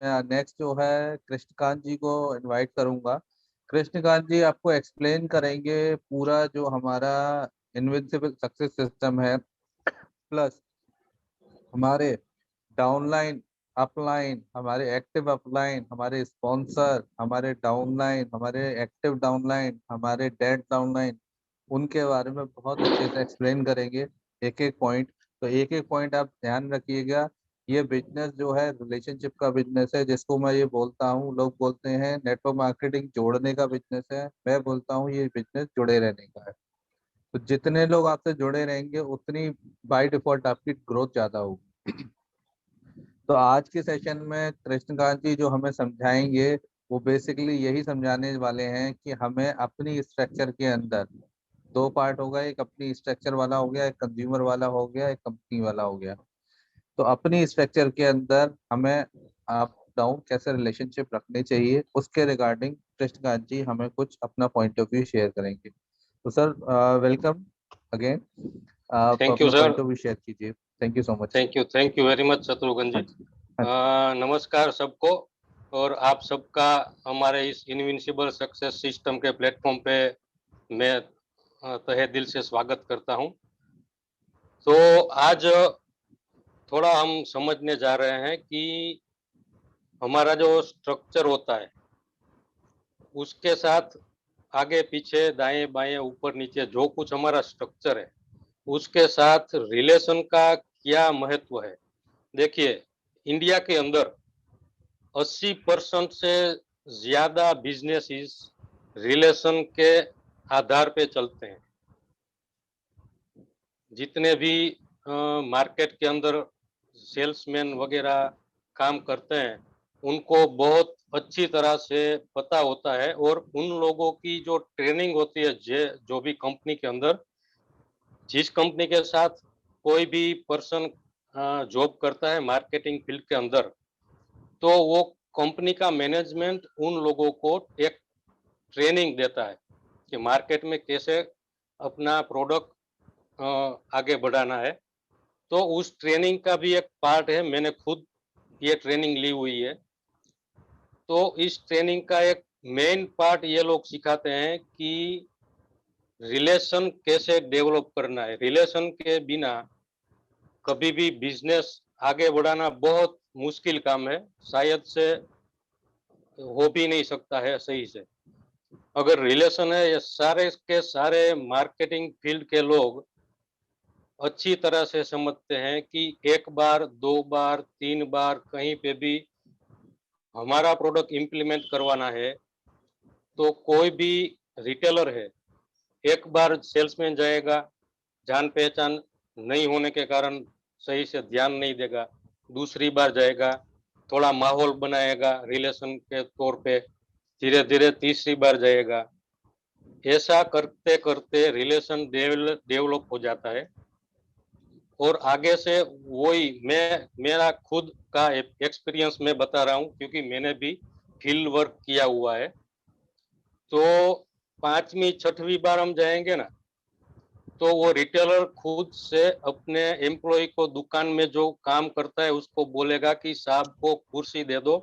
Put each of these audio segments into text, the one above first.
Next जो है कृष्णकांत जी को इनवाइट करूंगा। कृष्णकांत जी आपको एक्सप्लेन करेंगे पूरा जो हमारा इनविंसिबल सक्सेस सिस्टम है, प्लस हमारे डाउनलाइन, अपलाइन, हमारे एक्टिव अपलाइन, हमारे स्पॉन्सर, हमारे डाउनलाइन, हमारे एक्टिव डाउनलाइन, हमारे डेड डाउनलाइन, उनके बारे में बहुत अच्छे से एक्सप्लेन करेंगे एक एक पॉइंट। तो एक एक पॉइंट आप ध्यान रखिएगा। ये बिजनेस जो है रिलेशनशिप का बिजनेस है, जिसको मैं ये बोलता हूँ, लोग बोलते हैं नेटवर्क मार्केटिंग जोड़ने का बिजनेस है, मैं बोलता हूँ ये बिजनेस जुड़े रहने का है। तो जितने लोग आपसे जुड़े रहेंगे उतनी बाय डिफॉल्ट आपकी ग्रोथ ज्यादा होगी। तो आज के सेशन में कृष्णकांत जी जो हमें समझाएंगे वो बेसिकली यही समझाने वाले हैं कि हमें अपनी स्ट्रक्चर के अंदर दो पार्ट होगा, एक अपनी स्ट्रक्चर वाला हो गया, एक कंज्यूमर वाला हो गया, एक कंपनी वाला हो गया। तो अपनी स्ट्रक्चर के अंदर हमें अप डाउन कैसे रिलेशनशिप रखने चाहिए उसके रिगार्डिंग कृष्णकांत जी हमें कुछ अपना पॉइंट ऑफ व्यू शेयर करेंगे। तो सर वेलकम अगेन, आप थैंक यू अपना sir. Point of view share कीजिए। Thank you so much. Thank you very much Shatrughan ji. हाँ जी। हाँ जी। नमस्कार सबको, और आप सबका हमारे इस इनविंसिबल सक्सेस सिस्टम के प्लेटफॉर्म पे मैं तहे दिल से स्वागत करता हूं। तो आज थोड़ा हम समझने जा रहे हैं कि हमारा जो स्ट्रक्चर होता है उसके साथ आगे पीछे दाएं बाएं ऊपर नीचे जो कुछ हमारा स्ट्रक्चर है उसके साथ रिलेशन का क्या महत्व है। देखिए, इंडिया के अंदर 80% से ज्यादा बिजनेसेस रिलेशन के आधार पे चलते हैं। जितने भी मार्केट के अंदर सेल्समैन वगैरह काम करते हैं उनको बहुत अच्छी तरह से पता होता है, और उन लोगों की जो ट्रेनिंग होती है जो भी कंपनी के अंदर, जिस कंपनी के साथ कोई भी पर्सन जॉब करता है मार्केटिंग फील्ड के अंदर, तो वो कंपनी का मैनेजमेंट उन लोगों को एक ट्रेनिंग देता है कि मार्केट में कैसे अपना प्रोडक्ट आगे बढ़ाना है। तो उस ट्रेनिंग का भी एक पार्ट है, मैंने खुद ये ट्रेनिंग ली हुई है। तो इस ट्रेनिंग का एक मेन पार्ट ये लोग सिखाते हैं कि रिलेशन कैसे डेवलप करना है। रिलेशन के बिना कभी भी बिजनेस आगे बढ़ाना बहुत मुश्किल काम है, शायद से हो भी नहीं सकता है सही से। अगर रिलेशन है, ये सारे के सारे मार्केटिंग फील्ड के लोग अच्छी तरह से समझते हैं कि एक बार, दो बार, तीन बार कहीं पे भी हमारा प्रोडक्ट इम्प्लीमेंट करवाना है तो कोई भी रिटेलर है, एक बार सेल्समैन जाएगा, जान पहचान नहीं होने के कारण सही से ध्यान नहीं देगा, दूसरी बार जाएगा, थोड़ा माहौल बनाएगा रिलेशन के तौर पे, धीरे धीरे तीसरी बार जाएगा। ऐसा करते करते रिलेशन डेवलप हो जाता है। और आगे से वही मेरा खुद का एक्सपीरियंस मैं बता रहा हूँ, क्योंकि मैंने भी फील्ड वर्क किया हुआ है। तो पांचवी छठवीं बार हम जाएंगे ना, तो वो रिटेलर खुद से अपने एम्प्लॉय को दुकान में जो काम करता है उसको बोलेगा कि साहब को कुर्सी दे दो,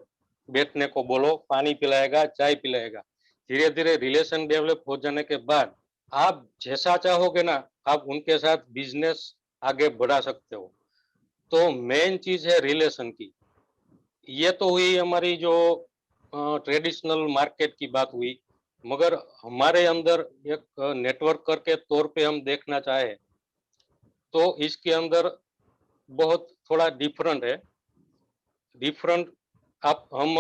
बैठने को बोलो, पानी पिलाएगा, चाय पिलाएगा। धीरे धीरे रिलेशन डेवलप हो जाने के बाद आप जैसा चाहोगे ना, आप उनके साथ बिजनेस आगे बढ़ा सकते हो। तो मेन चीज है रिलेशन की। ये तो हुई हमारी जो ट्रेडिशनल मार्केट की बात हुई, मगर हमारे अंदर एक नेटवर्कर के तौर पे हम देखना चाहे तो इसके अंदर बहुत थोड़ा डिफरेंट है। डिफरेंट आप हम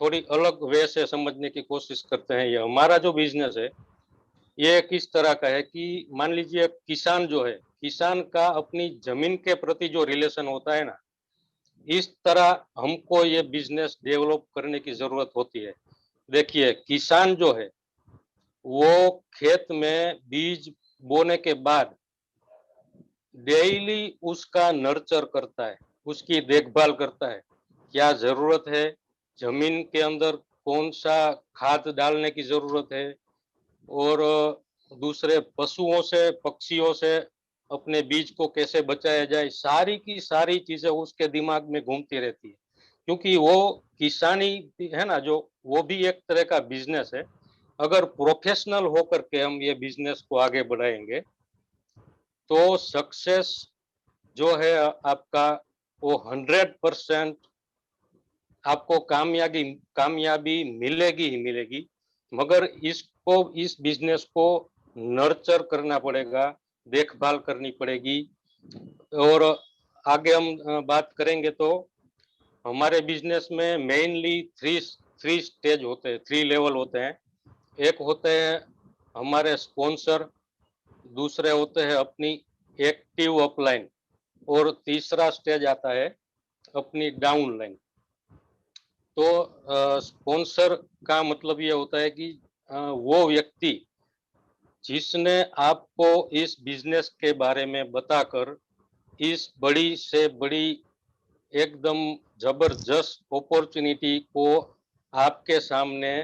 थोड़ी अलग वे से समझने की कोशिश करते हैं। ये हमारा जो बिजनेस है ये किस तरह का है कि मान लीजिए किसान जो है, किसान का अपनी जमीन के प्रति जो रिलेशन होता है ना, इस तरह हमको ये बिजनेस डेवलप करने की जरूरत होती है। देखिए, किसान जो है वो खेत में बीज बोने के बाद डेली उसका नर्चर करता है, उसकी देखभाल करता है, क्या जरूरत है, जमीन के अंदर कौन सा खाद डालने की जरूरत है, और दूसरे पशुओं से, पक्षियों से अपने बीज को कैसे बचाया जाए, सारी की सारी चीजें उसके दिमाग में घूमती रहती है। क्योंकि वो किसानी है ना, जो वो भी एक तरह का बिजनेस है। अगर प्रोफेशनल होकर के हम ये बिजनेस को आगे बढ़ाएंगे तो सक्सेस जो है आपका, वो 100% आपको कामयाबी कामयाबी मिलेगी ही मिलेगी। मगर इस बिजनेस को नर्चर करना पड़ेगा, देखभाल करनी पड़ेगी। और आगे हम बात करेंगे तो हमारे बिजनेस में मेनली थ्री थ्री स्टेज होते हैं, 3 लेवल होते हैं। एक होते हैं हमारे स्पॉन्सर, दूसरे होते हैं अपनी एक्टिव अपलाइन, और तीसरा स्टेज आता है अपनी डाउनलाइन। तो स्पॉन्सर का मतलब ये होता है कि वो व्यक्ति जिसने आपको इस बिजनेस के बारे में बताकर इस बड़ी से बड़ी एकदम जबरदस्त अपॉर्चुनिटी को आपके सामने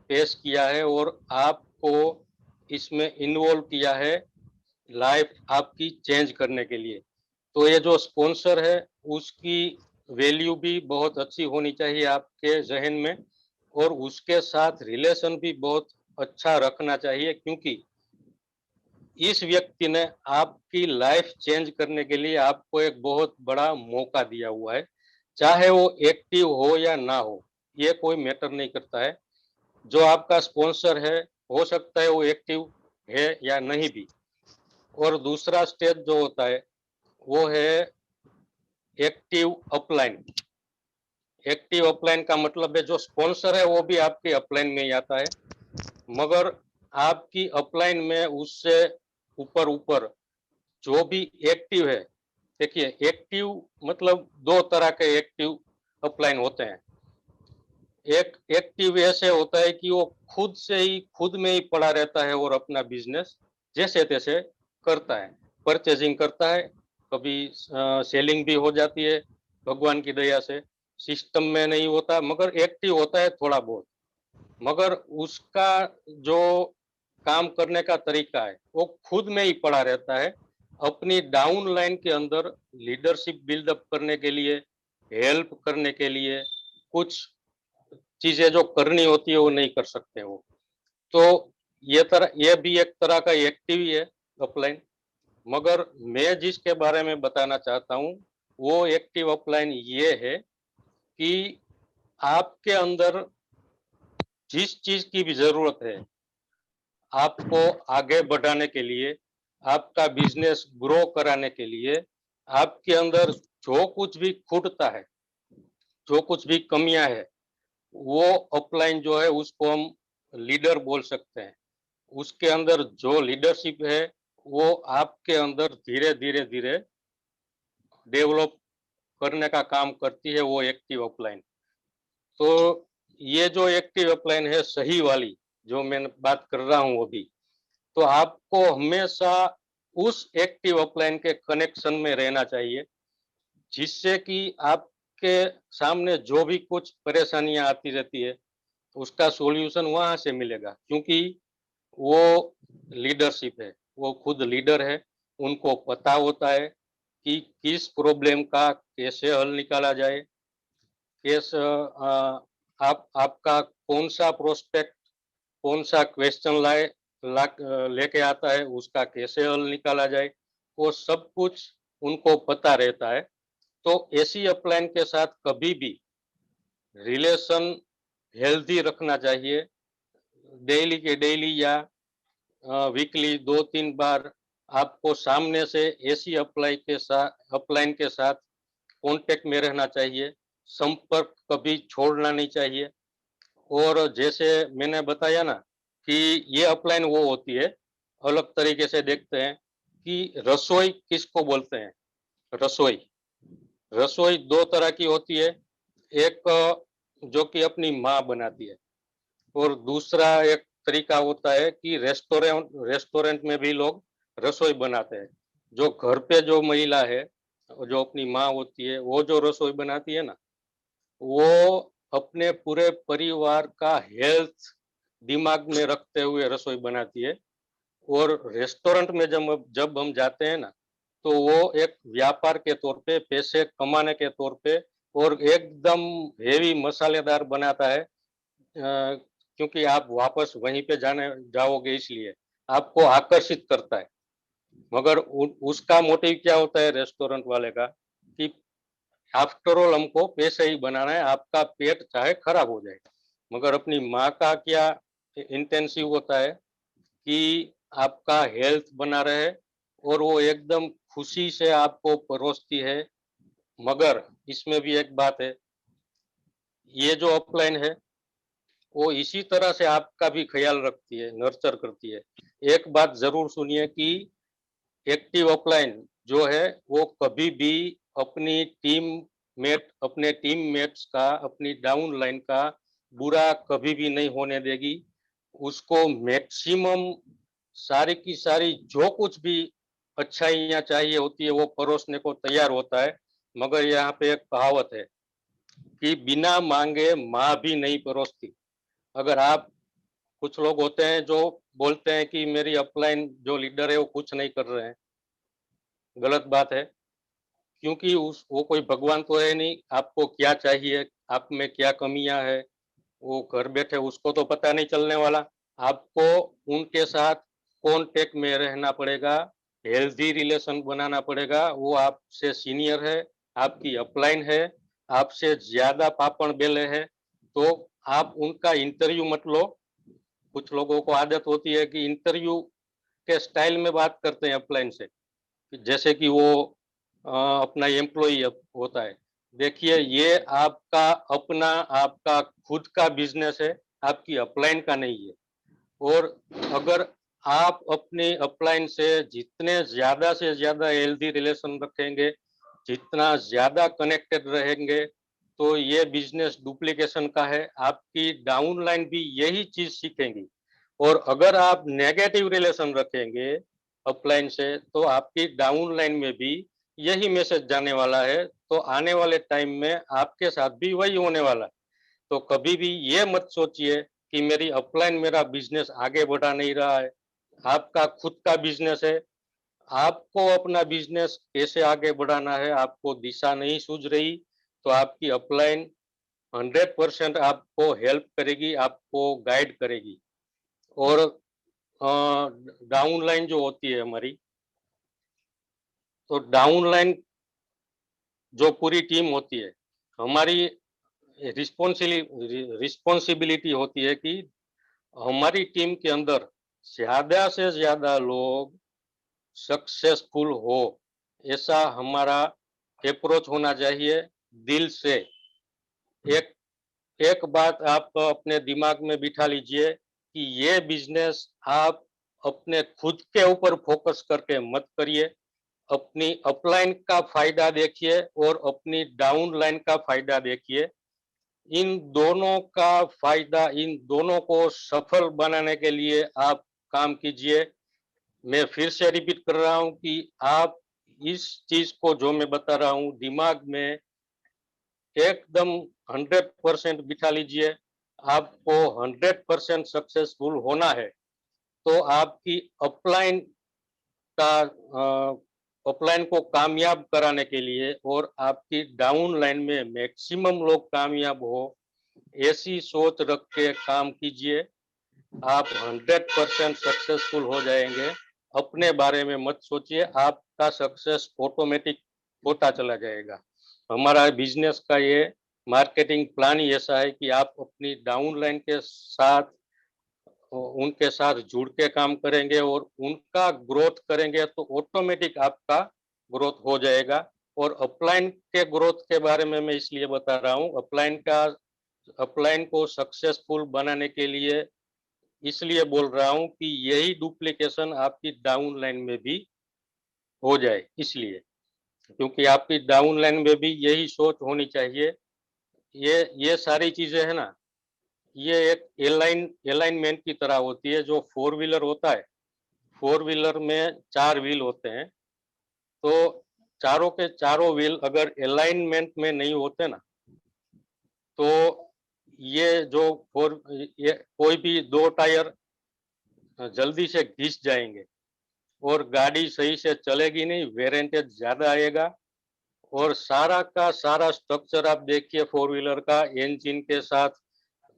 पेश किया है और आपको इसमें इन्वॉल्व किया है लाइफ आपकी चेंज करने के लिए। तो ये जो स्पॉन्सर है उसकी वैल्यू भी बहुत अच्छी होनी चाहिए आपके जहन में, और उसके साथ रिलेशन भी बहुत अच्छा रखना चाहिए, क्योंकि इस व्यक्ति ने आपकी लाइफ चेंज करने के लिए आपको एक बहुत बड़ा मौका दिया हुआ है। चाहे वो एक्टिव हो या ना हो, ये कोई मैटर नहीं करता है। जो आपका स्पॉन्सर है, हो सकता है वो एक्टिव है या नहीं भी। और दूसरा स्टेज जो होता है वो है एक्टिव अपलाइन। एक्टिव अपलाइन का मतलब है जो स्पॉन्सर है वो भी आपके अपलाइन में ही आता है, मगर आपकी अपलाइन में उससे ऊपर ऊपर जो भी एक्टिव है। देखिए, एक्टिव मतलब 2 तरह के एक्टिव अपलाइन होते हैं। एक एक्टिव ऐसे होता है कि वो खुद में ही पड़ा रहता है और अपना बिजनेस जैसे तैसे करता है, परचेजिंग करता है, कभी सेलिंग भी हो जाती है भगवान की दया से। सिस्टम में नहीं होता, मगर एक्टिव होता है थोड़ा बहुत। मगर उसका जो काम करने का तरीका है वो खुद में ही पड़ा रहता है। अपनी डाउन लाइन के अंदर लीडरशिप बिल्डअप करने के लिए, हेल्प करने के लिए, कुछ चीजें जो करनी होती है वो नहीं कर सकते वो। तो ये भी एक तरह का एक्टिव ही है अपलाइन। मगर मैं जिसके बारे में बताना चाहता हूँ वो एक्टिव अपलाइन ये है कि आपके अंदर जिस चीज की भी जरूरत है आपको आगे बढ़ाने के लिए, आपका बिजनेस ग्रो कराने के लिए, आपके अंदर जो कुछ भी खुटता है, जो कुछ भी कमियां है, वो अपलाइन जो है उसको हम लीडर बोल सकते हैं। उसके अंदर जो लीडरशिप है वो आपके अंदर धीरे धीरे धीरे डेवलप करने का काम करती है, वो एक्टिव अपलाइन। तो ये जो एक्टिव अपलाइन है सही वाली, जो मैं बात कर रहा हूँ अभी, तो आपको हमेशा उस एक्टिव अपलाइन के कनेक्शन में रहना चाहिए, जिससे कि आपके सामने जो भी कुछ परेशानियां आती रहती है उसका सॉल्यूशन वहां से मिलेगा, क्योंकि वो लीडरशिप है, वो खुद लीडर है। उनको पता होता है कि किस प्रॉब्लम का कैसे हल निकाला जाए, कैसे आपका कौन सा प्रोस्पेक्ट कौन सा क्वेश्चन लेके आता है, उसका कैसे हल निकाला जाए, वो सब कुछ उनको पता रहता है। तो ऐसी अपलाइन के साथ कभी भी रिलेशन हेल्दी रखना चाहिए। डेली के डेली या वीकली 2-3 बार आपको सामने से ऐसी अपलाइन के साथ कांटेक्ट में रहना चाहिए। संपर्क कभी छोड़ना नहीं चाहिए। और जैसे मैंने बताया ना कि ये अपलाइन वो होती है, अलग तरीके से देखते हैं कि रसोई किसको बोलते हैं। रसोई रसोई 2 तरह की होती है। एक जो कि अपनी माँ बनाती है, और दूसरा एक तरीका होता है कि रेस्टोरेंट रेस्टोरेंट में भी लोग रसोई बनाते हैं। जो घर पे जो महिला है, जो अपनी माँ होती है, वो जो रसोई बनाती है ना, वो अपने पूरे परिवार का हेल्थ दिमाग में रखते हुए रसोई बनाती है। और रेस्टोरेंट में जब जब हम जाते हैं ना, तो वो एक व्यापार के तौर पे, पैसे कमाने के तौर पे और एकदम हेवी मसालेदार बनाता है, क्योंकि आप वापस वहीं पे जाने जाओगे, इसलिए आपको आकर्षित करता है। मगर उसका मोटिव क्या होता है रेस्टोरेंट वाले का, कि आफ्टर ऑल हमको पैसे ही बनाना है, आपका पेट चाहे खराब हो जाए। मगर अपनी माँ का क्या इंटेंसिव होता है कि आपका हेल्थ बना रहे, और वो एकदम खुशी से आपको परोसती है। मगर इसमें भी एक बात है, ये जो अपलाइन है वो इसी तरह से आपका भी ख्याल रखती है, नर्चर करती है। एक बात जरूर सुनिए कि एक्टिव अपलाइन जो है वो कभी भी अपने टीम मेट्स का, अपनी डाउन लाइन का बुरा कभी भी नहीं होने देगी। उसको मैक्सिमम सारी की सारी जो कुछ भी अच्छाइयाँ चाहिए होती है वो परोसने को तैयार होता है। मगर यहाँ पे एक कहावत है कि बिना मांगे माँ भी नहीं परोसती। अगर आप, कुछ लोग होते हैं जो बोलते हैं कि मेरी अपलाइन जो लीडर है वो कुछ नहीं कर रहे हैं, गलत बात है। क्योंकि उस वो कोई भगवान तो है नहीं, आपको क्या चाहिए, आप में क्या कमियां है, वो घर बैठे उसको तो पता नहीं चलने वाला। आपको उनके साथ कांटेक्ट में रहना पड़ेगा, हेल्दी रिलेशन बनाना पड़ेगा। वो आपसे सीनियर है, आपकी अपलाइन है, आपसे ज्यादा पापड़ बेले है, तो आप उनका इंटरव्यू मत लो। कुछ लोगों को आदत होती है कि इंटरव्यू के स्टाइल में बात करते हैं अपलाइन से, जैसे कि वो अपना एम्प्लॉई होता है। देखिए, ये आपका अपना, आपका खुद का बिजनेस है, आपकी अपलाइन का नहीं है। और अगर आप अपने अपलाइन से जितने ज्यादा से ज्यादा हेल्दी रिलेशन रखेंगे, जितना ज्यादा कनेक्टेड रहेंगे, तो ये बिजनेस डुप्लीकेशन का है। आपकी डाउनलाइन भी यही चीज सीखेंगी। और अगर आप नेगेटिव रिलेशन रखेंगे अपलाइन से, तो आपकी डाउनलाइन में भी यही मैसेज जाने वाला है। तो आने वाले टाइम में आपके साथ भी वही होने वाला है। तो कभी भी ये मत सोचिए कि मेरी अपलाइन मेरा बिजनेस आगे बढ़ा नहीं रहा है। आपका खुद का बिजनेस है, आपको अपना बिजनेस कैसे आगे बढ़ाना है, आपको दिशा नहीं सूझ रही, तो आपकी अपलाइन 100% आपको हेल्प करेगी, आपको गाइड करेगी। और डाउनलाइन जो होती है हमारी, तो डाउनलाइन जो पूरी टीम होती है, हमारी रिस्पॉन्सिबिलिटी होती है कि हमारी टीम के अंदर ज्यादा से ज्यादा लोग सक्सेसफुल हो, ऐसा हमारा अप्रोच होना चाहिए दिल से। एक एक बात आप अपने दिमाग में बिठा लीजिए कि ये बिजनेस आप अपने खुद के ऊपर फोकस करके मत करिए। अपनी अपलाइन का फायदा देखिए और अपनी डाउन लाइन का फायदा देखिए। इन दोनों का फायदा, इन दोनों को सफल बनाने के लिए आप काम कीजिए। मैं फिर से रिपीट कर रहा हूं कि आप इस चीज को जो मैं बता रहा हूं दिमाग में एकदम 100% बिठा लीजिए। आपको 100% सक्सेसफुल होना है, तो आपकी अपलाइन का अपलाइन को कामयाब कराने के लिए और आपकी डाउन लाइन में मैक्सिमम लोग कामयाब हो, ऐसी सोच रख के काम कीजिए। आप 100% सक्सेसफुल हो जाएंगे। अपने बारे में मत सोचिए, आपका सक्सेस ऑटोमेटिक होता चला जाएगा। हमारा बिजनेस का ये मार्केटिंग प्लान ही ऐसा है कि आप अपनी डाउनलाइन के साथ, उनके साथ जुड़ के काम करेंगे और उनका ग्रोथ करेंगे, तो ऑटोमेटिक आपका ग्रोथ हो जाएगा। और अपलाइन के ग्रोथ के बारे में मैं इसलिए बता रहा हूँ, अपलाइन को सक्सेसफुल बनाने के लिए इसलिए बोल रहा हूँ कि यही डुप्लीकेशन आपकी डाउन लाइन में भी हो जाए, इसलिए। क्योंकि आपकी डाउन लाइन में भी यही सोच होनी चाहिए। ये सारी चीजें है ना, ये एक अलाइनमेंट की तरह होती है। जो फोर व्हीलर होता है, फोर व्हीलर में 4 व्हील होते हैं, तो चारों के चारों व्हील अगर अलाइनमेंट में नहीं होते ना, तो ये जो फोर ये कोई भी दो टायर जल्दी से घिस जाएंगे और गाड़ी सही से चलेगी नहीं, वेरिएंटेज ज्यादा आएगा और सारा का सारा स्ट्रक्चर आप देखिए, फोर व्हीलर का इंजन के साथ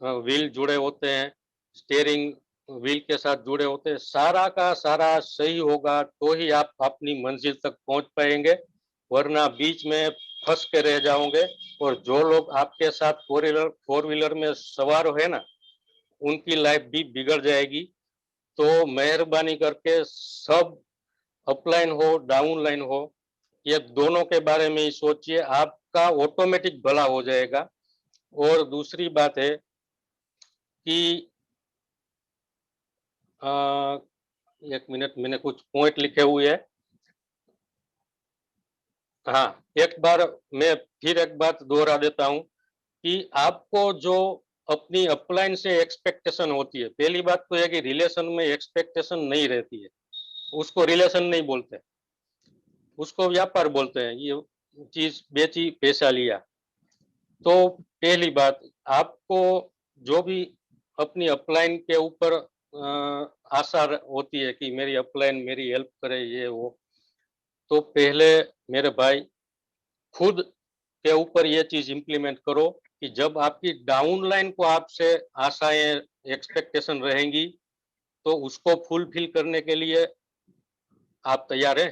व्हील जुड़े होते हैं, स्टीयरिंग व्हील के साथ जुड़े होते हैं, सारा का सारा सही होगा तो ही आप अपनी मंजिल तक पहुंच पाएंगे, वरना बीच में फंस के रह जाओगे। और जो लोग आपके साथ फोर व्हीलर में सवार है ना, उनकी लाइफ भी बिगड़ जाएगी। तो मेहरबानी करके सब अपलाइन हो डाउन लाइन हो, ये दोनों के बारे में ही सोचिए, आपका ऑटोमेटिक भला हो जाएगा। और दूसरी बात है कि आ, एक मिनट, मैंने कुछ पॉइंट लिखे हुए हैं। हाँ, एक बार मैं फिर एक बात दोहरा देता हूँ कि आपको जो अपनी अपलाइन से एक्सपेक्टेशन होती है, पहली बात तो है कि रिलेशन में एक्सपेक्टेशन नहीं रहती है, उसको रिलेशन नहीं बोलते, उसको व्यापार बोलते हैं। ये चीज बेची पैसा लिया। तो पहली बात, आपको जो भी अपनी अपलाइन के ऊपर आशा होती है कि मेरी अपलाइन मेरी हेल्प करे, ये वो, तो पहले मेरे भाई खुद के ऊपर ये चीज इम्प्लीमेंट करो कि जब आपकी डाउन लाइन को आपसे आशाएं एक्सपेक्टेशन रहेंगी, तो उसको फुलफिल करने के लिए आप तैयार हैं।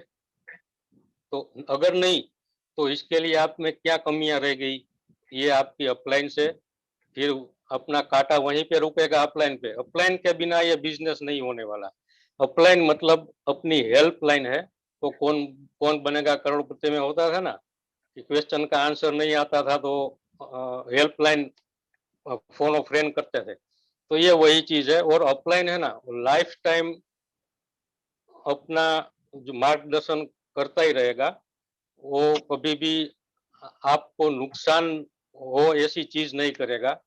तो अगर नहीं, तो इसके लिए आप में क्या कमियां रह गई, ये आपकी अपलाइन से फिर अपना कांटा वहीं पे रुकेगा, अपलाइन पे। अपलाइन के बिना ये बिजनेस नहीं होने वाला। अपलाइन मतलब अपनी हेल्प लाइन है। तो कौन कौन बनेगा करोड़पति में होता था ना, कि क्वेश्चन का आंसर नहीं आता था तो हेल्पलाइन फोन ऑफ फ्रेंड करते थे। तो ये वही चीज है। और अपलाइन है ना, लाइफ टाइम अपना जो मार्गदर्शन करता ही रहेगा। वो कभी भी आपको नुकसान हो ऐसी चीज नहीं करेगा।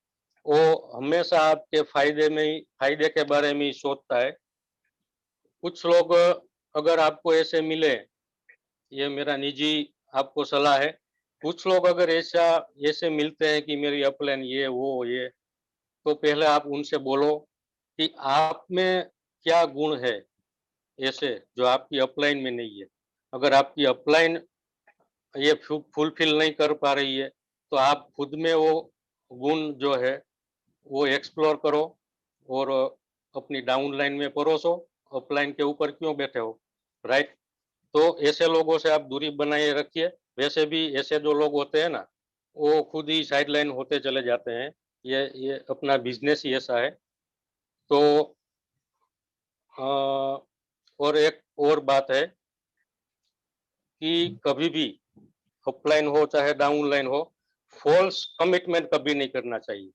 वो हमेशा आपके फायदे के बारे में ही सोचता है। कुछ लोग अगर आपको ऐसे मिले, ये मेरा निजी आपको सलाह है, कुछ लोग अगर ऐसे मिलते हैं कि मेरी अपलाइन ये वो ये, तो पहले आप उनसे बोलो कि आप में क्या गुण है ऐसे जो आपकी अपलाइन में नहीं है। अगर आपकी अपलाइन ये फुलफिल नहीं कर पा रही है, तो आप खुद में वो गुण जो है वो एक्सप्लोर करो और अपनी डाउन लाइन में परोसो। अपलाइन के ऊपर क्यों बैठे हो, राइट? तो ऐसे लोगों से आप दूरी बनाए रखिए। वैसे भी ऐसे जो लोग होते हैं ना, वो खुद ही साइडलाइन होते चले जाते हैं। ये अपना बिजनेस ही ऐसा है। तो और एक और बात है कि कभी भी अपलाइन हो चाहे डाउनलाइन हो, फॉल्स कमिटमेंट कभी नहीं करना चाहिए।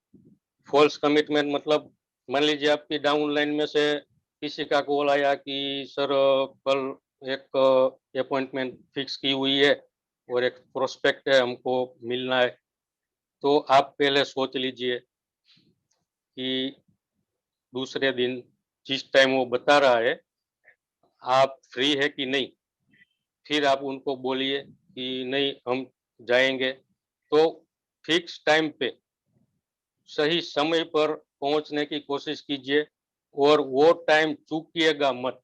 फॉल्स कमिटमेंट मतलब, मान लीजिए आपकी डाउनलाइन में से किसी का कॉल आया कि सर कल एक अपॉइंटमेंट फिक्स की हुई है और एक प्रोस्पेक्ट है, हमको मिलना है। तो आप पहले सोच लीजिए कि दूसरे दिन जिस टाइम वो बता रहा है, आप फ्री है कि नहीं। फिर आप उनको बोलिए कि नहीं, हम जाएंगे। तो फिक्स टाइम पे सही समय पर पहुंचने की कोशिश कीजिए और वो टाइम चूकिएगा मत,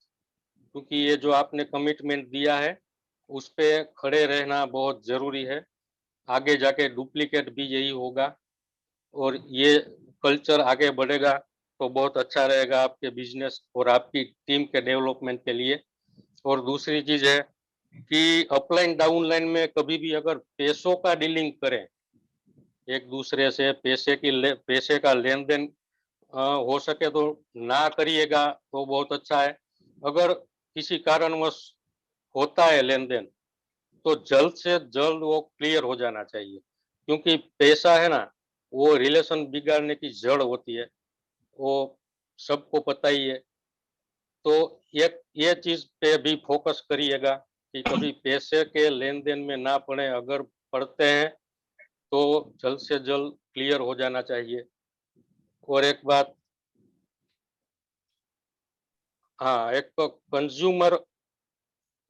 क्योंकि ये जो आपने कमिटमेंट दिया है उस पे खड़े रहना बहुत जरूरी है। आगे जाके डुप्लीकेट भी यही होगा और ये कल्चर आगे बढ़ेगा तो बहुत अच्छा रहेगा आपके बिजनेस और आपकी टीम के डेवलपमेंट के लिए। और दूसरी चीज है कि अपलाइन डाउनलाइन में कभी भी अगर पैसों का डीलिंग करें, एक दूसरे से पैसे का लेन देन हो सके तो ना करिएगा तो बहुत अच्छा है। अगर किसी कारणवश होता है लेन देन, तो जल्द से जल्द वो क्लियर हो जाना चाहिए, क्योंकि पैसा है ना, वो रिलेशन बिगाड़ने की जड़ होती है, वो सबको पता ही है। तो ये चीज पे भी फोकस करिएगा कि कभी पैसे के लेन देन में ना पड़े, अगर पड़ते हैं तो जल्द से जल्द क्लियर हो जाना चाहिए। और एक बात, हाँ, एक तो कंज्यूमर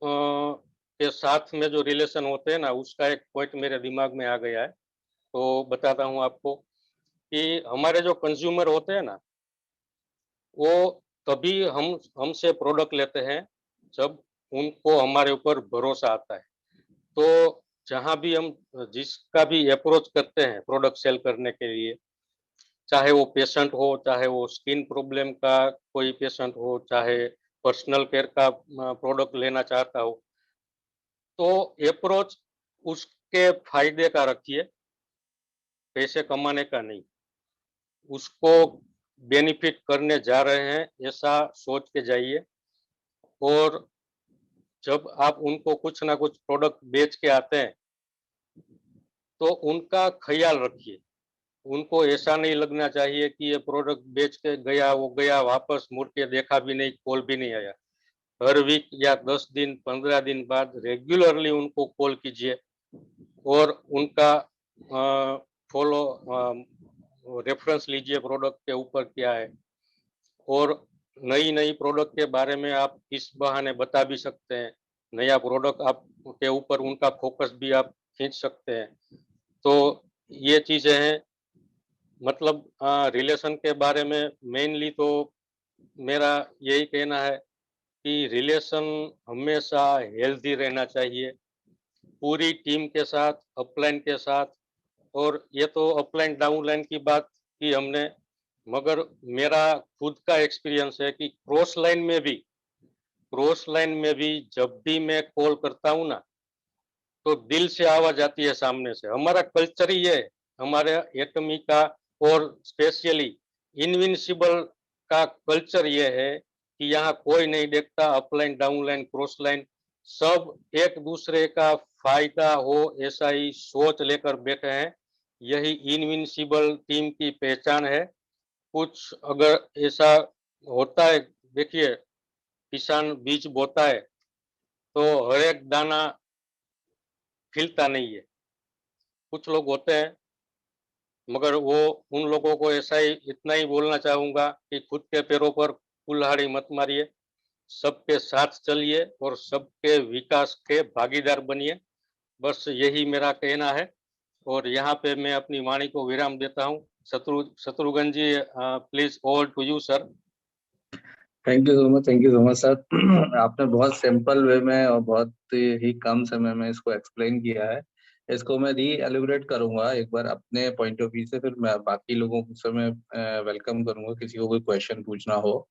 के साथ में जो रिलेशन होते हैं ना, उसका एक पॉइंट मेरे दिमाग में आ गया है, तो बताता हूँ आपको कि हमारे जो कंज्यूमर होते हैं ना, वो तभी हमसे प्रोडक्ट लेते हैं जब उनको हमारे ऊपर भरोसा आता है। तो जहाँ भी हम जिसका भी अप्रोच करते हैं प्रोडक्ट सेल करने के लिए, चाहे वो पेशेंट हो, चाहे वो स्किन प्रॉब्लम का कोई पेशेंट हो, चाहे पर्सनल केयर का प्रोडक्ट लेना चाहता हो, तो अप्रोच उसके फ़ायदे का रखिए, पैसे कमाने का नहीं। उसको बेनिफिट करने जा रहे हैं, ऐसा सोच के जाइए और जब आप उनको कुछ ना कुछ प्रोडक्ट बेच के आते हैं, तो उनका ख़्याल रखिए। उनको ऐसा नहीं लगना चाहिए कि ये प्रोडक्ट बेच के गया, वो गया, वापस मुड़ के देखा भी नहीं, कॉल भी नहीं आया। हर वीक या 10 दिन, 15 दिन बाद रेगुलरली उनको कॉल कीजिए और उनका फ़ॉलो रेफ़रेंस लीजिए प्रोडक्ट के ऊपर क्या है और नई-नई प्रोडक्ट के बारे में आप इस बहाने बता भी सकते हैं। नया प्रोडक्ट आप के ऊपर उनका फ़ोकस भी आप खींच सकते हैं। तो ये चीज़ें हैं मतलब रिलेशन के बारे में मेनली तो मेरा यही कहना है कि रिलेशन हमेशा हेल्दी रहना चाहिए, पूरी टीम के साथ, अपलाइन के साथ और ये तो अपलाइन डाउनलाइन की बात की हमने, मगर मेरा खुद का एक्सपीरियंस है कि क्रॉस लाइन में भी जब भी मैं कॉल करता हूँ ना, तो दिल से आवाज़ आती है सामने से। हमारा कल्चर ही ये है, हमारे एटमी का और स्पेशली इनविंसिबल का कल्चर ये है कि यहाँ कोई नहीं देखता अपलाइन, डाउनलाइन, क्रॉस लाइन, सब एक-दूसरे का फ़ायदा हो ऐसा ही सोच लेकर बैठे हैं। यही इनविंसिबल टीम की पहचान है। कुछ अगर ऐसा होता है देखिए, किसान बीज बोता है, तो हर एक दाना खिलता नहीं है। कुछ लोग होते हैं मगर वो उन लोगों को ऐसा ही इतना ही बोलना चाहूँगा कि खुद के पैरों पर कुल्हाड़ी मत मारिए, सबके साथ चलिए और सबके विकास के भागीदार बनिए। बस यही मेरा कहना है और यहाँ पे मैं अपनी वाणी को विराम देता हूँ। Shatrughan ji please over to you sir. Thank you so much sir. आपने बहुत सिंपल वे में और बहुत ही कम समय में इसको एक्सप्लेन किया है। इसको मैं री एलिब्रेट करूंगा एक बार अपने पॉइंट ऑफ व्यू से, फिर मैं बाकी लोगों को समय वेलकम करूंगा किसी को कोई क्वेश्चन पूछना हो।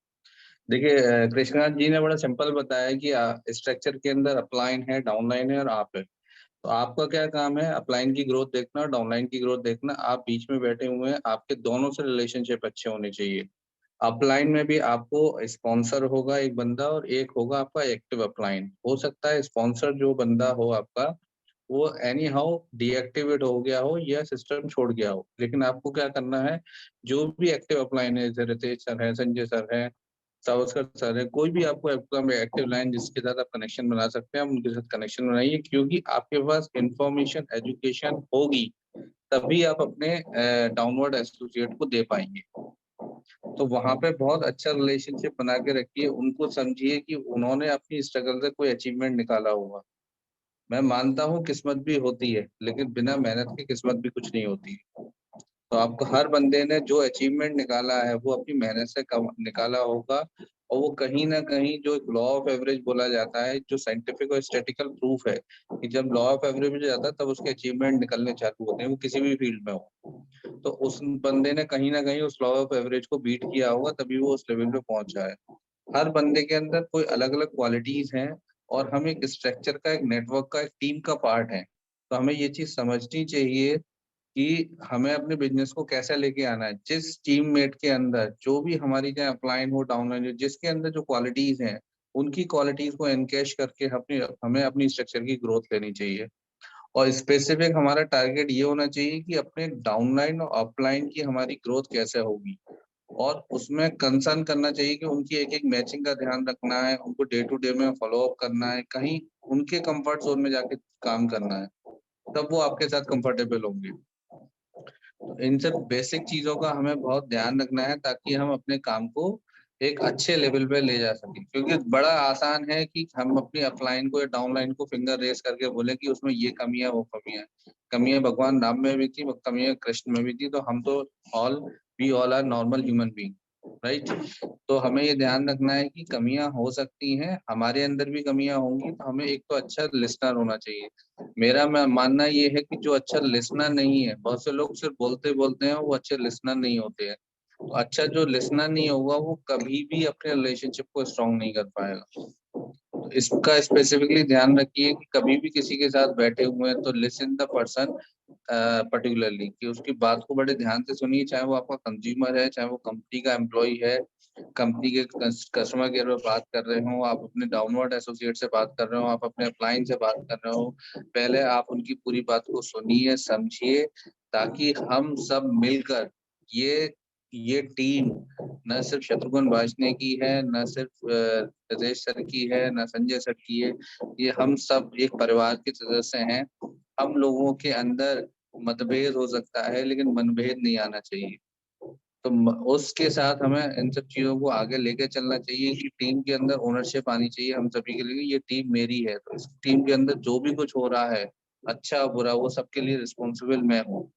देखिए कृष्णकांत जी ने बड़ा सिंपल बताया कि स्ट्रक्चर के अंदर अपलाइन है, डाउनलाइन है और आप है। तो आपका क्या काम है? अपलाइन की ग्रोथ देखना और डाउनलाइन की ग्रोथ देखना। आप बीच में बैठे हुए हैं, आपके दोनों से रिलेशनशिप अच्छे होने चाहिए। अपलाइन में भी आपको स्पॉन्सर होगा एक बंदा और एक होगा आपका एक्टिव अपलाइन। हो सकता है स्पॉन्सर जो बंदा हो आपका वो एनी हाउ डीएक्टिवेट हो गया हो या सिस्टम छोड़ गया हो, लेकिन आपको क्या करना है, जो भी एक्टिव अपलाइन है, जैसे रितेश सर है, संजय सर है, सावस्कर सर है, कोई भी आपको एक्टिव लाइन जिसके साथ आप कनेक्शन बना सकते हैं, आप उनके साथ कनेक्शन बनाइए, क्योंकि आपके पास इंफॉर्मेशन एजुकेशन होगी तभी आप अपने डाउनवर्ड एसोसिएट को दे पाएंगे। तो वहां पे बहुत अच्छा रिलेशनशिप बना के रखिए, उनको समझिए कि उन्होंने अपनी स्ट्रगल से कोई अचीवमेंट निकाला होगा। मैं मानता हूँ किस्मत भी होती है, लेकिन बिना मेहनत की किस्मत भी कुछ नहीं होती। तो आपको हर बंदे ने जो अचीवमेंट निकाला है वो अपनी मेहनत से निकाला होगा। और वो कहीं ना कहीं जो लॉ ऑफ एवरेज बोला जाता है, जो साइंटिफिक और स्टैटिकल प्रूफ है कि जब लॉ ऑफ एवरेज में जाता है तब उसके अचीवमेंट निकलने चालू होते हैं, वो किसी भी फील्ड में हो। तो उस बंदे ने कहीं ना कहीं उस लॉ ऑफ एवरेज को बीट किया होगा, तभी वो उस लेवल पे पहुंचा है। हर बंदे के अंदर कोई अलग अलग क्वालिटीज हैं और हम एक स्ट्रक्चर का, एक नेटवर्क का, एक टीम का पार्ट है। तो हमें ये चीज समझनी चाहिए कि हमें अपने बिजनेस को कैसे लेके आना है। जिस टीममेट के अंदर जो भी हमारी, चाहे अपलाइन हो डाउनलाइन हो, जिसके अंदर जो क्वालिटीज हैं उनकी क्वालिटीज को एनकैश करके हमें अपनी स्ट्रक्चर की ग्रोथ लेनी चाहिए। और स्पेसिफिक हमारा टारगेट ये होना चाहिए कि अपने डाउनलाइन और अपलाइन की हमारी ग्रोथ कैसे होगी, और उसमें कंसर्न करना चाहिए कि उनकी एक एक मैचिंग का ध्यान रखना है, उनको डे टू डे में फॉलो अप करना है, कहीं उनके कंफर्ट जोन में जाके काम करना है, तब वो आपके साथ कंफर्टेबल होंगे। तो इन सब बेसिक चीजों का हमें बहुत ध्यान रखना है ताकि हम अपने काम को एक अच्छे लेवल पे ले जा सकें। क्योंकि बड़ा आसान है कि हम अपनी अपलाइन को या डाउनलाइन को फिंगर रेस करके बोले कि उसमें ये कमी है, वो कमी है। कमियां भगवान राम में भी थी, वो कमियां कृष्ण में भी थी। तो हम तो all we all are normal human being, right. तो हमें ये ध्यान रखना है कि कमियां हो सकती हैं, हमारे अंदर भी कमियां होंगी, तो हमें एक तो अच्छा लिसनर होना चाहिए। मेरा मानना ये है कि जो अच्छा लिसनर नहीं है, बहुत से लोग सिर्फ बोलते बोलते हैं, वो अच्छे लिसनर नहीं होते हैं। तो अच्छा जो लिसनर नहीं होगा वो कभी भी अपने रिलेशनशिप को स्ट्रांग नहीं कर पाएगा। तो इसका स्पेसिफिकली ध्यान रखिए कि कभी भी किसी के साथ बैठे हुए हैं तो लिसन द पर्सन पर्टिकुलरली, कि उसकी बात को बड़े ध्यान से सुनिए, चाहे वो आपका कंज्यूमर है, चाहे वो कंपनी का एम्प्लॉय है, कंपनी के कस्टमर केयर में बात कर रहे हो, आप अपने डाउनवर्ड एसोसिएट से बात कर रहे हो, आप अपने अपलाइन से बात कर रहे हो, पहले आप उनकी पूरी बात को सुनिए, समझिए, ताकि हम सब मिलकर ये टीम न सिर्फ शत्रुघ्न वाजपेयी की है, न सिर्फ राजेश सर की है, न संजय सर की है, ये हम सब एक परिवार के सदस्य हैं। हम लोगों के अंदर मतभेद हो सकता है लेकिन मनभेद नहीं आना चाहिए। तो उसके साथ हमें इन सब चीजों को आगे लेके चलना चाहिए कि टीम के अंदर ओनरशिप आनी चाहिए हम सभी के लिए। ये टीम मेरी है, तो इस टीम के अंदर जो भी कुछ हो रहा है, अच्छा बुरा, वो सबके लिए रिस्पॉन्सिबल मैं हूँ।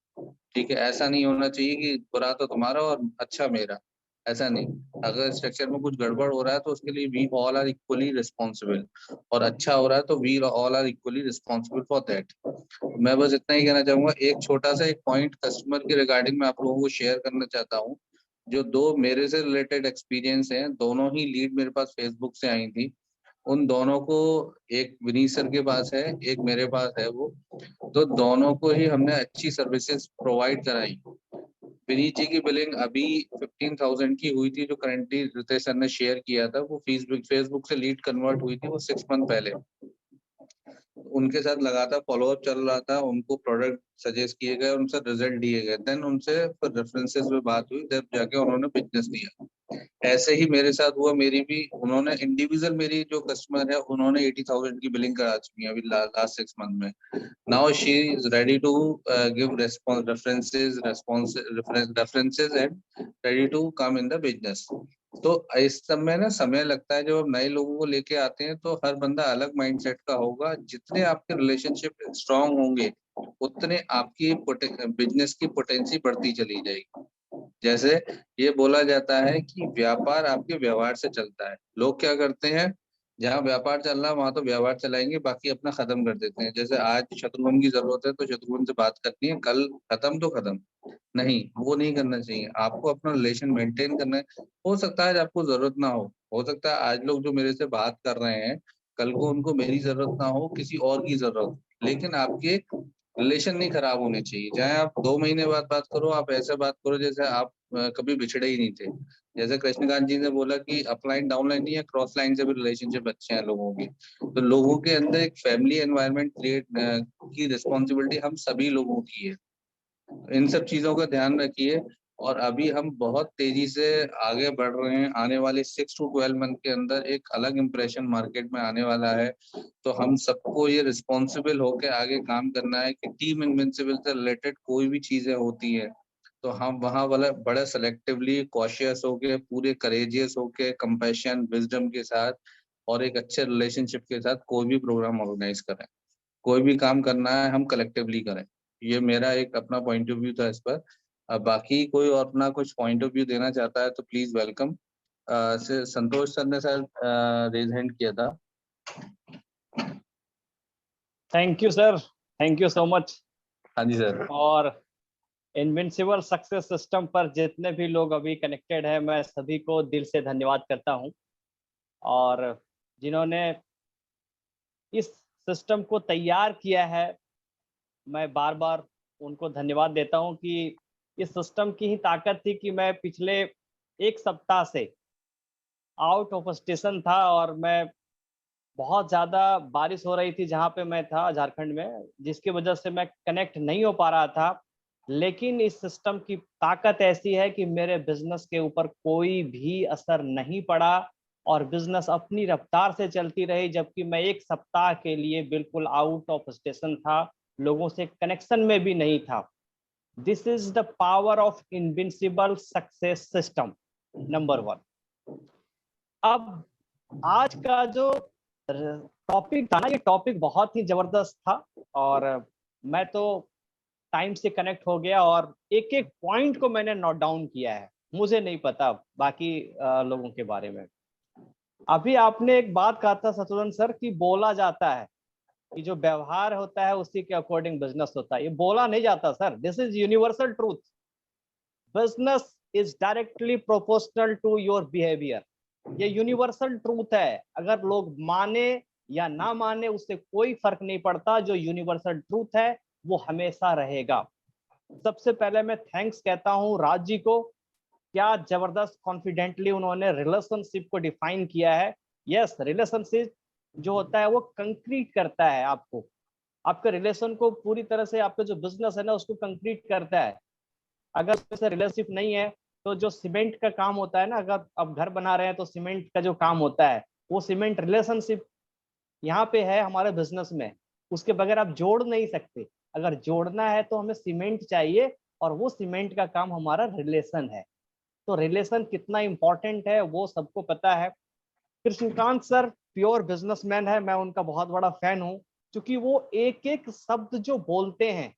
ठीक है, ऐसा नहीं होना चाहिए कि बुरा तो तुम्हारा और अच्छा मेरा, ऐसा नहीं। अगर स्ट्रक्चर में कुछ गड़बड़ हो रहा है तो उसके लिए we all are equally responsible, और अच्छा हो रहा है तो we all are equally responsible for that. मैं बस इतना ही कहना चाहूंगा। एक छोटा सा एक पॉइंट कस्टमर के रिगार्डिंग मैं आप लोगों को शेयर करना चाहता हूँ। जो दो मेरे से रिलेटेड एक्सपीरियंस हैं, दोनों ही लीड मेरे पास फेसबुक से आई थी। उन दोनों को, एक विनीत सर के पास है, एक मेरे पास है, वो तो दोनों को ही हमने अच्छी सर्विसेज प्रोवाइड कराई। विनीत जी की बिलिंग अभी 15,000 की हुई थी, जो करंटली रितेश सर ने शेयर किया था। वो फेसबुक फेसबुक से लीड कन्वर्ट हुई थी, वो 6 मंथ पहले। उनके साथ लगातार फॉलोअप चल रहा था, उनको प्रोडक्ट सजेस्ट किए गए, उनसे रिजल्ट दिए गए, देन उनसे फिर रेफरेंसेस में बात हुई, जब जाके उन्होंने बिजनेस दिया। ऐसे ही मेरे साथ हुआ, मेरी भी उन्होंने इंडिविजुअल, मेरी जो कस्टमर है उन्होंने 80,000 की बिलिंग करा चुकी है अभी लास्ट 6 मंथ में। Now she is ready to give references and ready to come in the business. तो इस सब में ना समय लगता है। जब आप नए लोगों को लेके आते हैं तो हर बंदा अलग माइंडसेट का होगा। जितने आपके रिलेशनशिप स्ट्रांग होंगे उतने आपकी बिजनेस की पोटेंसी बढ़ती चली जाएगी। जैसे ये बोला जाता है कि व्यापार आपके व्यवहार से चलता है। लोग क्या करते हैं, जहाँ व्यापार चल रहा है वहां तो व्यवहार चलाएंगे, बाकी अपना खत्म कर देते हैं। जैसे आज शत्रुघ्न की जरूरत है तो शत्रुघ्न से बात करनी है, कल खत्म तो खत्म नहीं, वो नहीं करना चाहिए। आपको अपना रिलेशन मेंटेन करना है। हो सकता है आज आपको जरूरत ना हो सकता है आज लोग जो मेरे से बात कर रहे हैं, कल को उनको मेरी जरूरत ना हो, किसी और की जरूरत हो, लेकिन आपके रिलेशन नहीं खराब होने चाहिए। चाहे आप 2 महीने बाद बात करो, आप ऐसे बात करो जैसे आप कभी बिछड़े ही नहीं थे। जैसे कृष्णकांत जी ने बोला कि अपलाइन डाउनलाइन नहीं है, क्रॉस लाइन से भी रिलेशनशिप अच्छे हैं लोगों के। तो लोगों के अंदर एक फैमिली एनवायरनमेंट क्रिएट की रिस्पॉन्सिबिलिटी हम सभी लोगों की है। इन सब चीजों का ध्यान रखिए। और अभी हम बहुत तेजी से आगे बढ़ रहे हैं। आने वाले 6 to 12 मंथ के अंदर एक अलग इंप्रेशन मार्केट में आने वाला है। तो हम सबको ये रिस्पॉन्सिबल होकर आगे काम करना है कि टीम इनविंसिबल से रिलेटेड कोई भी चीजें होती है तो हम वहां वाला बड़े सेलेक्टिवली कॉशियस होके, पूरे करेजियस होके, कंपैशन विजडम के साथ और एक अच्छे रिलेशनशिप के साथ कोई भी प्रोग्राम ऑर्गेनाइज करें। कोई भी काम करना है हम कलेक्टिवली करें। ये मेरा एक अपना पॉइंट ऑफ व्यू था इस पर। अब बाकी कोई और अपना कुछ पॉइंट ऑफ व्यू देना चाहता है तो प्लीज वेलकम। से संतोष सर ने शायद रेज हैंड किया था। Thank you sir, thank you so much. हाँ जी सर। और इनविंसिबल सक्सेस सिस्टम पर जितने भी लोग अभी कनेक्टेड हैं, मैं सभी को दिल से धन्यवाद करता हूं। और जिन्होंने इस सिस्टम को तैयार किया है, मैं बार बार उनको धन्यवाद देता हूं कि इस सिस्टम की ही ताकत थी कि मैं पिछले 1 सप्ताह से आउट ऑफ स्टेशन था और मैं बहुत ज़्यादा बारिश हो रही थी जहाँ पे मैं था झारखंड में, जिसकी वजह से मैं कनेक्ट नहीं हो पा रहा था। लेकिन इस सिस्टम की ताकत ऐसी है कि मेरे बिजनेस के ऊपर कोई भी असर नहीं पड़ा और बिजनेस अपनी रफ्तार से चलती रही, जबकि मैं 1 सप्ताह के लिए बिल्कुल आउट ऑफ स्टेशन था, लोगों से कनेक्शन में भी नहीं था। This is the power of invincible success system number 1। अब आज का जो टॉपिक था ना, ये टॉपिक बहुत ही जबरदस्त था और मैं तो टाइम से कनेक्ट हो गया और एक एक पॉइंट को मैंने नोट डाउन किया है। मुझे नहीं पता बाकी लोगों के बारे में। अभी आपने एक बात कहा था शत्रुघ्न सर कि बोला जाता है कि जो व्यवहार होता है उसी के अकॉर्डिंग बिजनेस होता है। ये बोला नहीं जाता सर, this is universal truth. Business is directly proportional to your behaviour. ये यूनिवर्सल ट्रूथ है, अगर लोग माने या ना माने उससे कोई फर्क नहीं पड़ता। जो यूनिवर्सल ट्रूथ है वो हमेशा रहेगा। सबसे पहले मैं थैंक्स कहता हूं राज जी को, क्या जबरदस्त कॉन्फिडेंटली उन्होंने रिलेशनशिप को डिफाइन किया है। यस, रिलेशनशिप जो होता है वो कंक्रीट करता है आपको, आपके रिलेशन को पूरी तरह से, आपका जो बिजनेस है ना उसको कंक्रीट करता है। अगर से रिलेशनशिप नहीं है तो जो सीमेंट का काम होता है ना, अगर आप घर बना रहे हैं तो सीमेंट का जो काम होता है वो सीमेंट रिलेशनशिप यहाँ पे है हमारे बिजनेस में, उसके बगैर आप जोड़ नहीं सकते। अगर जोड़ना है तो हमें सीमेंट चाहिए और वो सीमेंट का काम हमारा रिलेशन है। तो रिलेशन कितना इंपॉर्टेंट है वो सबको पता है। कृष्णकांत सर प्योर बिजनेसमैन है, मैं उनका बहुत बड़ा फैन हूँ, क्योंकि वो एक एक शब्द जो बोलते हैं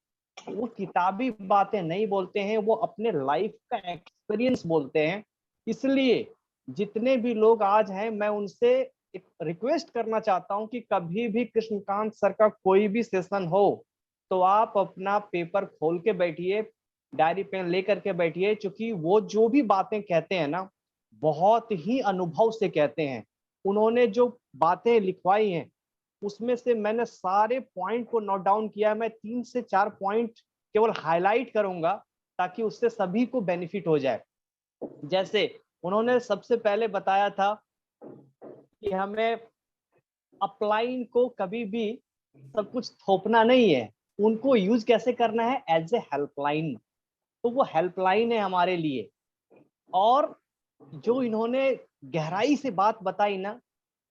वो किताबी बातें नहीं बोलते हैं, वो अपने लाइफ का एक्सपीरियंस बोलते हैं। इसलिए जितने भी लोग आज हैं मैं उनसे एक रिक्वेस्ट करना चाहता हूं कि कभी भी कृष्णकांत सर का कोई भी सेशन हो तो आप अपना पेपर खोल के बैठिए, डायरी पेन लेकर के बैठिए, क्योंकि वो जो भी बातें कहते हैं ना बहुत ही अनुभव से कहते हैं। उन्होंने जो बातें लिखवाई हैं उसमें से मैंने सारे पॉइंट को नोट डाउन किया। मैं 3 से 4 पॉइंट केवल हाईलाइट करूंगा ताकि उससे सभी को बेनिफिट हो जाए। जैसे उन्होंने सबसे पहले बताया था कि हमें अपलाइन को कभी भी सब कुछ थोपना नहीं है, उनको यूज कैसे करना है एज ए हेल्पलाइन। तो वो हेल्पलाइन है हमारे लिए। और जो इन्होंने गहराई से बात बताई ना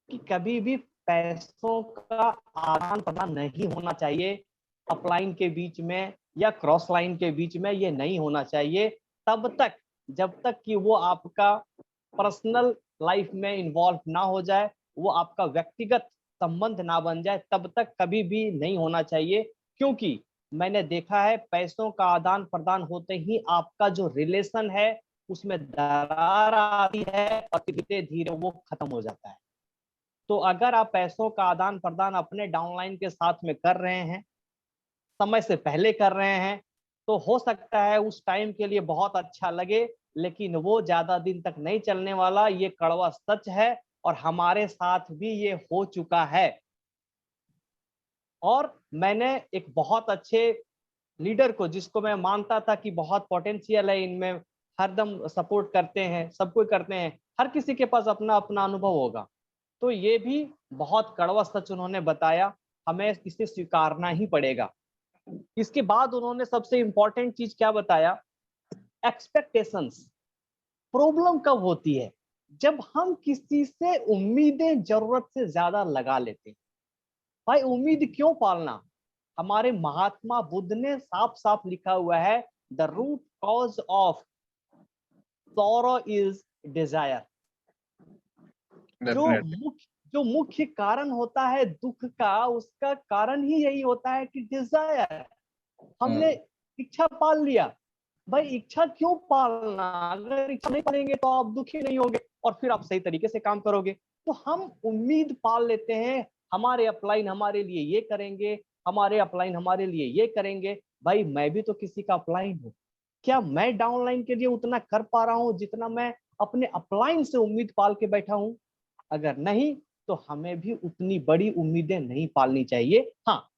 कि कभी भी पैसों का आदान प्रदान नहीं होना चाहिए अपलाइन के बीच में या क्रॉस लाइन के बीच में, ये नहीं होना चाहिए तब तक जब तक कि वो आपका पर्सनल लाइफ में इन्वॉल्व ना हो जाए, वो आपका व्यक्तिगत संबंध ना बन जाए, तब तक कभी भी नहीं होना चाहिए। क्योंकि मैंने देखा है पैसों का आदान प्रदान होते ही आपका जो रिलेशन है उसमें दरार आती है और धीरे धीरे वो खत्म हो जाता है। तो अगर आप पैसों का आदान प्रदान अपने डाउनलाइन के साथ में कर रहे हैं, समय से पहले कर रहे हैं, तो हो सकता है उस टाइम के लिए बहुत अच्छा लगे, लेकिन वो ज्यादा दिन तक नहीं चलने वाला। ये कड़वा सच है और हमारे साथ भी ये हो चुका है। और मैंने एक बहुत अच्छे लीडर को, जिसको मैं मानता था कि बहुत पोटेंशियल है इनमें, हरदम सपोर्ट करते हैं, सब कोई करते हैं, हर किसी के पास अपना अपना अनुभव होगा, तो ये भी बहुत कड़वा सच उन्होंने बताया, हमें इसे स्वीकारना ही पड़ेगा। इसके बाद उन्होंने सबसे इंपॉर्टेंट चीज क्या बताया, एक्सपेक्टेशंस। प्रॉब्लम कब होती है, जब हम किसी से उम्मीदें जरूरत से ज्यादा लगा लेते हैं। भाई उम्मीद क्यों पालना, हमारे महात्मा बुद्ध ने साफ साफ लिखा हुआ है, the root cause of sorrow is desire. जो मुख्य कारण होता है दुख का, उसका कारण ही यही होता है कि डिजायर। हमने इच्छा पाल लिया। भाई इच्छा क्यों पालना, अगर इच्छा नहीं पालेंगे तो आप दुखी नहीं होंगे और फिर आप सही तरीके से काम करोगे। तो हम उम्मीद पाल लेते हैं, हमारे अपलाइन हमारे लिए ये करेंगे, हमारे अपलाइन हमारे लिए ये करेंगे। भाई मैं भी तो किसी का अपलाइन हूँ, क्या मैं डाउनलाइन के लिए उतना कर पा रहा हूँ जितना मैं अपने अपलाइन से उम्मीद पाल के बैठा हूँ? अगर नहीं तो हमें भी उतनी बड़ी उम्मीदें नहीं पालनी चाहिए। हाँ,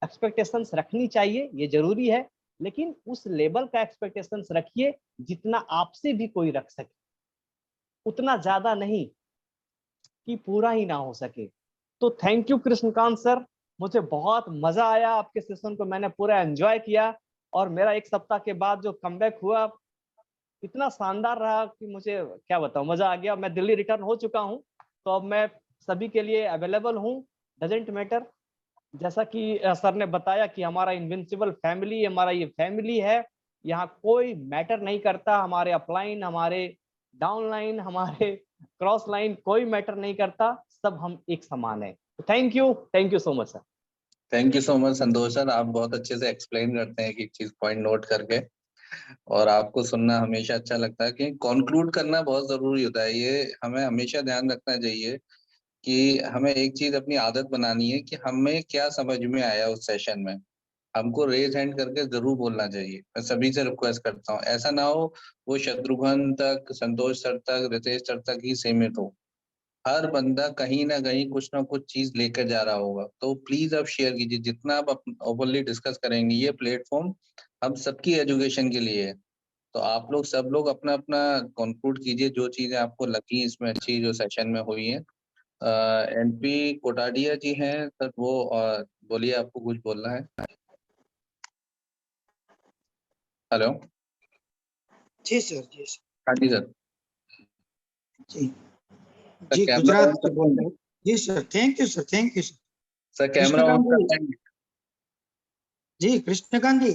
एक्सपेक्टेशंस रखनी चाहिए, ये जरूरी है, लेकिन उस लेवल का एक्सपेक्टेशंस रखिए जितना आपसे भी कोई रख सके, उतना ज्यादा नहीं कि पूरा ही ना हो सके। तो थैंक यू कृष्णकांत सर, मुझे बहुत मजा आया आपके सेशन को, मैंने पूरा एंजॉय किया। और मेरा 1 सप्ताह के बाद जो कमबैक हुआ इतना शानदार रहा कि मुझे क्या बताऊं, मजा आ गया। मैं दिल्ली रिटर्न हो चुका हूं, तो अब मैं सभी के लिए अवेलेबल हूं, डजेंट मैटर। जैसा कि सर ने बताया कि हमारा इनविंसिबल फैमिली, हमारा ये फैमिली है, यहाँ कोई मैटर नहीं करता, हमारे अपलाइन, हमारे डाउनलाइन, हमारे क्रॉस लाइन, कोई मैटर नहीं करता, सब हम एक समान है। Thank you so much sir. Thank you so much Santosh sir, आप बहुत अच्छे से एक्सप्लेन करते हैं एक एक चीज पॉइंट नोट करके। और आपको सुनना हमेशा अच्छा लगता है, कि कंक्लूड करना बहुत जरूरी होता है। ये हमें हमेशा ध्यान रखना चाहिए कि हमें एक चीज अपनी आदत बनानी है कि हमें क्या समझ में आया उस सेशन में। हमको रेज हैंड करके जरूर बोलना चाहिए। मैं सभी से रिक्वेस्ट करता हूँ, ऐसा ना हो वो शत्रुघ्न तक, संतोष सर तक, रितेश सर तक ही सीमित हो। हर बंदा कहीं ना कहीं कुछ ना कुछ चीज लेकर जा रहा होगा, तो प्लीज आप शेयर कीजिए। जितना आप ओपनली डिस्कस करेंगे, ये प्लेटफॉर्म हम सबकी एजुकेशन के लिए है। तो आप लोग सब लोग अपना अपना कंक्लूड कीजिए, जो चीजें आपको लगी इसमें अच्छी जो सेशन में हुई है। एनपी कोटाडिया जी हैं सर, वो बोलिए, आपको कुछ बोलना है। हेलो। जी सर, जी सर, हाँ जी सर। जी सर जी, कैमरा गुजरात ऑन से कर बोल लेंगे। रहे हैं। जी sir, thank you sir, thank you sir. Sir camera on Krishnakant कर जी, लेंगे। जी कृष्णकांत जी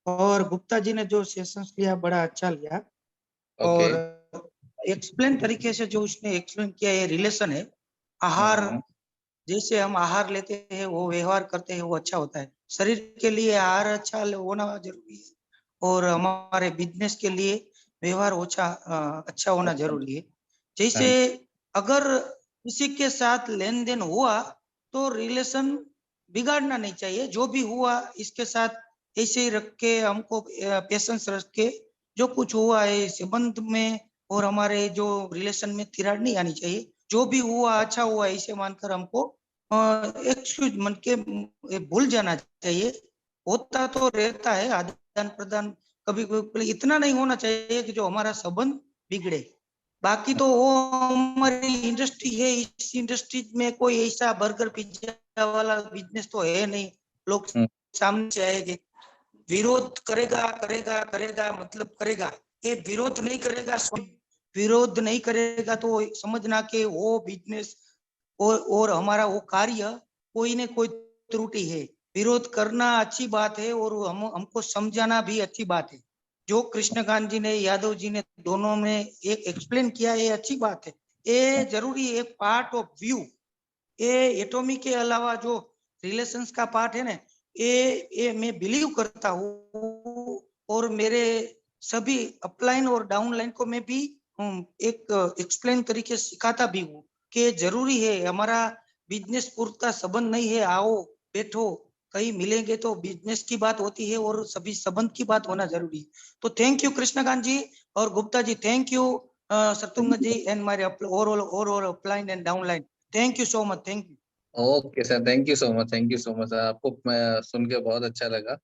और गुप्ता जी ने जो सेशंस लिया बड़ा अच्छा लिया, ओके। और एक्सप्लेन तरीके से जो उसने एक्सप्लेन किया, ये रिलेशन है आहार, जैसे हम आहार लेते हैं वो व्यवहार करते हैं वो अच्छा होता है। शरीर के लिए आहार अच्छा होना जरूरी है, और हमारे बिजनेस के लिए व्यवहार अच्छा होना जरूरी है। जैसे अगर किसी के साथ लेन देन हुआ तो रिलेशन बिगाड़ना नहीं चाहिए। जो भी हुआ इसके साथ ऐसे ही रख के, हमको पेशेंस रख के, जो कुछ हुआ है संबंध में और हमारे जो रिलेशन में तिराड़ नहीं आनी चाहिए। जो भी हुआ अच्छा हुआ ऐसे मानकर हमको एक्सक्यूज मन के भूल जाना चाहिए। होता तो रहता है आदान प्रदान, कभी कभी इतना नहीं होना चाहिए कि जो हमारा संबंध बिगड़े। बाकी तो वो हमारी इंडस्ट्री है, इस इंडस्ट्री में कोई ऐसा बर्गर पिज्जा वाला बिजनेस तो है नहीं। लोग सामने से आएंगे, विरोध करेगा करेगा करेगा, मतलब करेगा। ये विरोध नहीं करेगा, विरोध नहीं करेगा तो समझना कि वो बिजनेस और हमारा वो कार्य कोई न कोई त्रुटि है। विरोध करना अच्छी बात है और हमको समझाना भी अच्छी बात है। जो कृष्णकांत जी ने, यादव जी ने, दोनों में एक एक्सप्लेन किया, ये अच्छी बात है। ये जरूरी है, पार्ट ऑफ व्यू। ये एटॉमी के अलावा जो रिलेशंस का पार्ट है ना, ये मैं बिलीव करता हूँ, और मेरे सभी अपलाइन और डाउनलाइन को मैं भी एक एक्सप्लेन तरीके सिखाता भी हूँ कि जरूरी है। हमारा बिजनेस पूर्ता संबंध नहीं है, आओ बैठो कहीं मिलेंगे तो बिजनेस की बात होती है, और सभी संबंध की बात होना जरूरी है। तो थैंक यू कृष्णकांत जी और Gupta ji, thank you Satung ji and my overall upline and downline. Thank you so much, thank you. Okay sir, thank you so much, thank you so much sir. आपको सुन के बहुत अच्छा लगा।